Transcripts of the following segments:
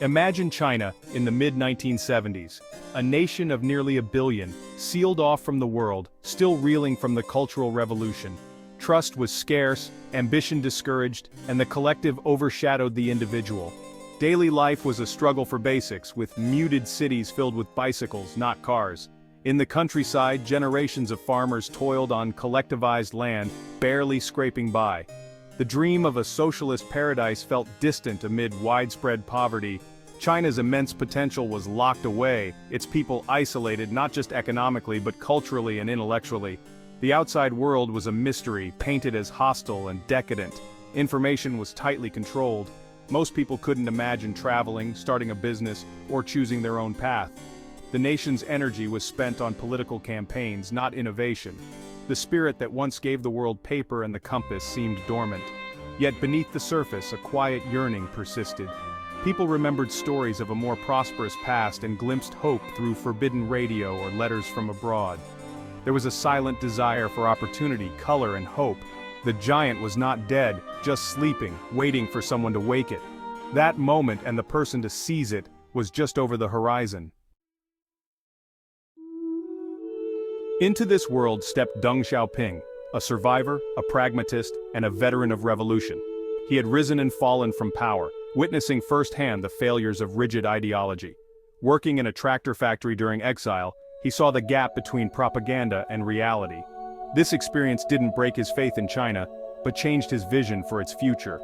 Imagine China in the mid-1970s, a nation of nearly a billion, sealed off from the world, still reeling from the Cultural Revolution. Trust was scarce, ambition discouraged, and the collective overshadowed the individual. Daily life was a struggle for basics, with muted cities filled with bicycles, not cars. In the countryside, generations of farmers toiled on collectivized land, barely scraping by. The dream of a socialist paradise felt distant amid widespread poverty. China's immense potential was locked away, its people isolated not just economically but culturally and intellectually. The outside world was a mystery, painted as hostile and decadent. Information was tightly controlled. Most people couldn't imagine traveling, starting a business, or choosing their own path. The nation's energy was spent on political campaigns, not innovation. The spirit that once gave the world paper and the compass seemed dormant. Yet beneath the surface, a quiet yearning persisted. People remembered stories of a more prosperous past and glimpsed hope through forbidden radio or letters from abroad. There was a silent desire for opportunity, color, and hope. The giant was not dead, just sleeping, waiting for someone to wake it. That moment and the person to seize it was just over the horizon. Into this world stepped Deng Xiaoping, a survivor, a pragmatist, and a veteran of revolution. He had risen and fallen from power, witnessing firsthand the failures of rigid ideology. Working in a tractor factory during exile, he saw the gap between propaganda and reality. This experience didn't break his faith in China, but changed his vision for its future.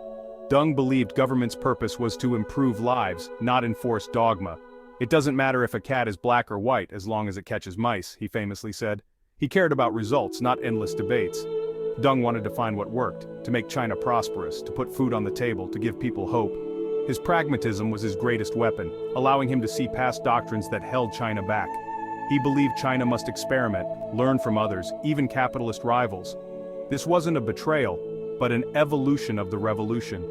Deng believed government's purpose was to improve lives, not enforce dogma. "It doesn't matter if a cat is black or white as long as it catches mice," he famously said. He cared about results, not endless debates. Deng wanted to find what worked, to make China prosperous, to put food on the table, to give people hope. His pragmatism was his greatest weapon, allowing him to see past doctrines that held China back. He believed China must experiment, learn from others, even capitalist rivals. This wasn't a betrayal, but an evolution of the revolution.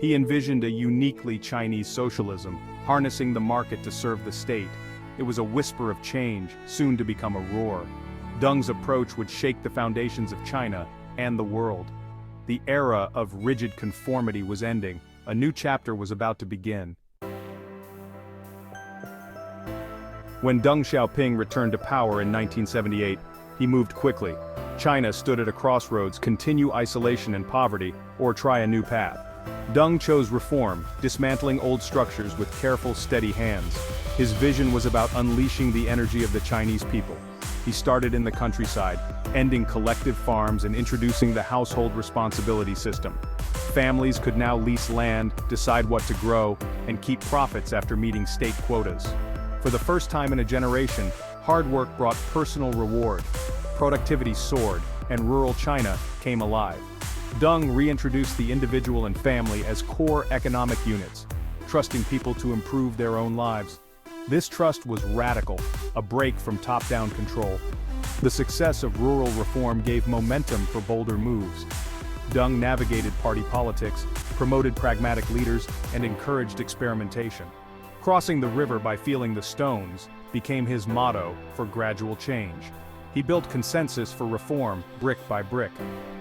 He envisioned a uniquely Chinese socialism, harnessing the market to serve the state. It was a whisper of change, soon to become a roar. Deng's approach would shake the foundations of China and the world. The era of rigid conformity was ending. A new chapter was about to begin. When Deng Xiaoping returned to power in 1978, he moved quickly. China stood at a crossroads: continue isolation and poverty, or try a new path. Deng chose reform, dismantling old structures with careful, steady hands. His vision was about unleashing the energy of the Chinese people. He started in the countryside, ending collective farms and introducing the household responsibility system. Families could now lease land, decide what to grow, and keep profits after meeting state quotas. For the first time in a generation, hard work brought personal reward. Productivity soared, and rural China came alive. Deng reintroduced the individual and family as core economic units, trusting people to improve their own lives. This trust was radical, a break from top-down control. The success of rural reform gave momentum for bolder moves. Deng navigated party politics, promoted pragmatic leaders, and encouraged experimentation. Crossing the river by feeling the stones became his motto for gradual change. He built consensus for reform, brick by brick.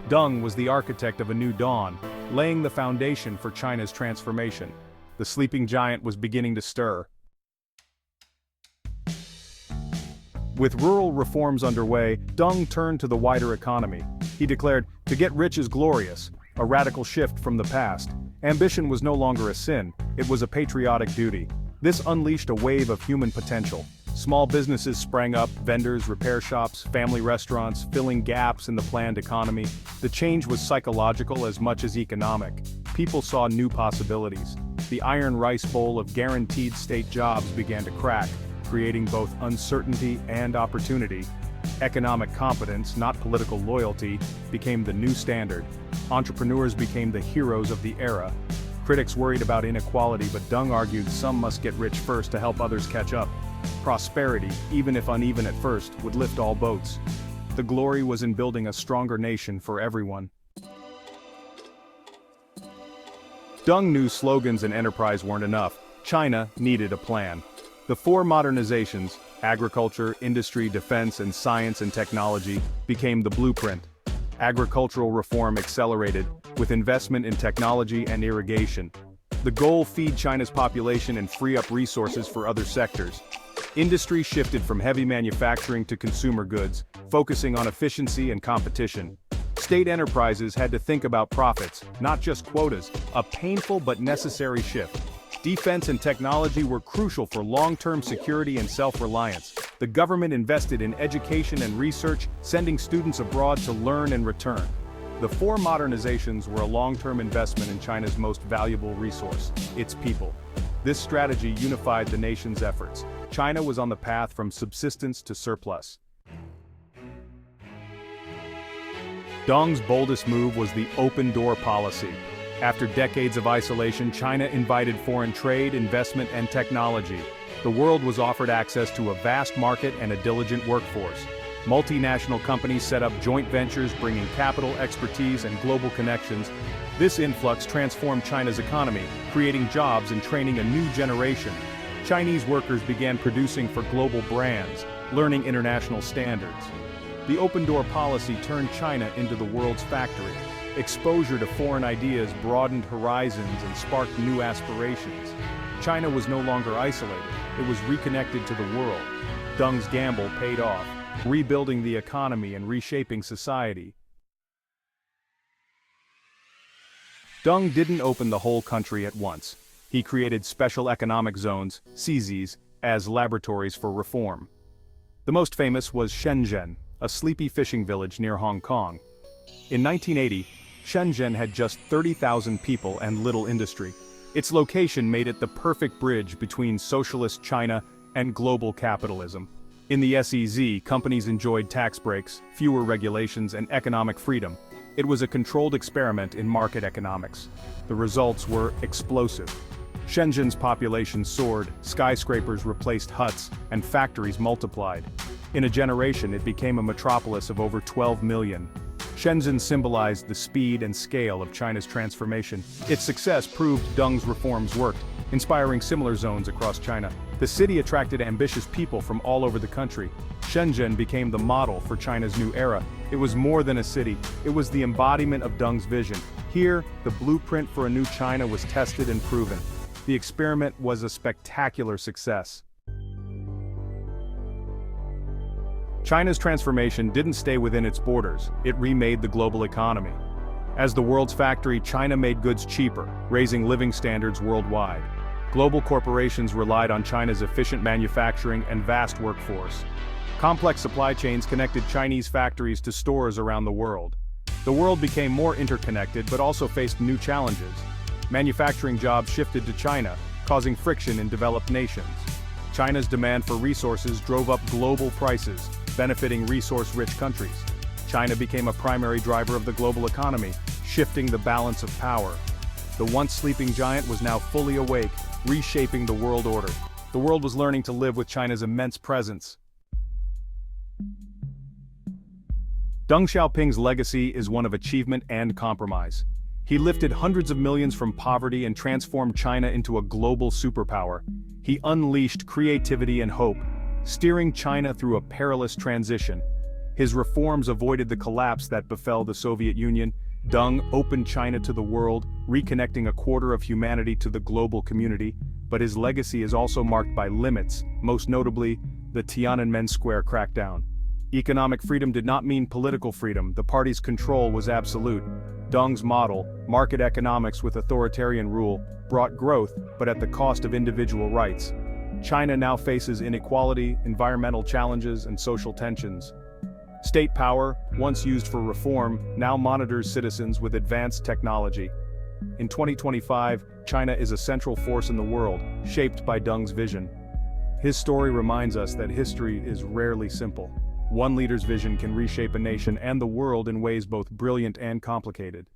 Deng was the architect of a new dawn, laying the foundation for China's transformation. The sleeping giant was beginning to stir. With rural reforms underway, Deng turned to the wider economy. He declared, "To get rich is glorious," a radical shift from the past. Ambition was no longer a sin, it was a patriotic duty. This unleashed a wave of human potential. Small businesses sprang up: vendors, repair shops, family restaurants, filling gaps in the planned economy. The change was psychological as much as economic. People saw new possibilities. The iron rice bowl of guaranteed state jobs began to crack, creating both uncertainty and opportunity. Economic competence, not political loyalty, became the new standard. Entrepreneurs became the heroes of the era. Critics worried about inequality, but Deng argued some must get rich first to help others catch up. Prosperity, even if uneven at first, would lift all boats. The glory was in building a stronger nation for everyone. Deng knew slogans and enterprise weren't enough. China needed a plan. The four modernizations, agriculture, industry, defense, and science and technology, became the blueprint. Agricultural reform accelerated, with investment in technology and irrigation. The goal: feed China's population and free up resources for other sectors. Industry shifted from heavy manufacturing to consumer goods, focusing on efficiency and competition. State enterprises had to think about profits, not just quotas, a painful but necessary shift. Defense and technology were crucial for long-term security and self-reliance. The government invested in education and research, sending students abroad to learn and return. The four modernizations were a long-term investment in China's most valuable resource, its people. This strategy unified the nation's efforts. China was on the path from subsistence to surplus. Deng's boldest move was the open-door policy. After decades of isolation, China invited foreign trade, investment, and technology. The world was offered access to a vast market and a diligent workforce. Multinational companies set up joint ventures, bringing capital, expertise, and global connections. This influx transformed China's economy, creating jobs and training a new generation. Chinese workers began producing for global brands, learning international standards. The open-door policy turned China into the world's factory. Exposure to foreign ideas broadened horizons and sparked new aspirations. China was no longer isolated, it was reconnected to the world. Deng's gamble paid off, rebuilding the economy and reshaping society. Deng didn't open the whole country at once. He created special economic zones, CZs, as laboratories for reform. The most famous was Shenzhen, a sleepy fishing village near Hong Kong. In 1980, Shenzhen had just 30,000 people and little industry. Its location made it the perfect bridge between socialist China and global capitalism. In the SEZ, companies enjoyed tax breaks, fewer regulations, and economic freedom. It was a controlled experiment in market economics. The results were explosive. Shenzhen's population soared, skyscrapers replaced huts, and factories multiplied. In a generation, it became a metropolis of over 12 million. Shenzhen symbolized the speed and scale of China's transformation. Its success proved Deng's reforms worked, inspiring similar zones across China. The city attracted ambitious people from all over the country. Shenzhen became the model for China's new era. It was more than a city, it was the embodiment of Deng's vision. Here, the blueprint for a new China was tested and proven. The experiment was a spectacular success. China's transformation didn't stay within its borders, it remade the global economy. As the world's factory, China made goods cheaper, raising living standards worldwide. Global corporations relied on China's efficient manufacturing and vast workforce. Complex supply chains connected Chinese factories to stores around the world. The world became more interconnected but also faced new challenges. Manufacturing jobs shifted to China, causing friction in developed nations. China's demand for resources drove up global prices, benefiting resource-rich countries. China became a primary driver of the global economy, shifting the balance of power. The once sleeping giant was now fully awake, reshaping the world order. The world was learning to live with China's immense presence. Deng Xiaoping's legacy is one of achievement and compromise. He lifted hundreds of millions from poverty and transformed China into a global superpower. He unleashed creativity and hope, steering China through a perilous transition. His reforms avoided the collapse that befell the Soviet Union. Deng opened China to the world, reconnecting a quarter of humanity to the global community, but his legacy is also marked by limits, most notably, the Tiananmen Square crackdown. Economic freedom did not mean political freedom, the party's control was absolute. Deng's model, market economics with authoritarian rule, brought growth, but at the cost of individual rights. China now faces inequality, environmental challenges, and social tensions. State power, once used for reform, now monitors citizens with advanced technology. In 2025, China is a central force in the world, shaped by Deng's vision. His story reminds us that history is rarely simple. One leader's vision can reshape a nation and the world in ways both brilliant and complicated.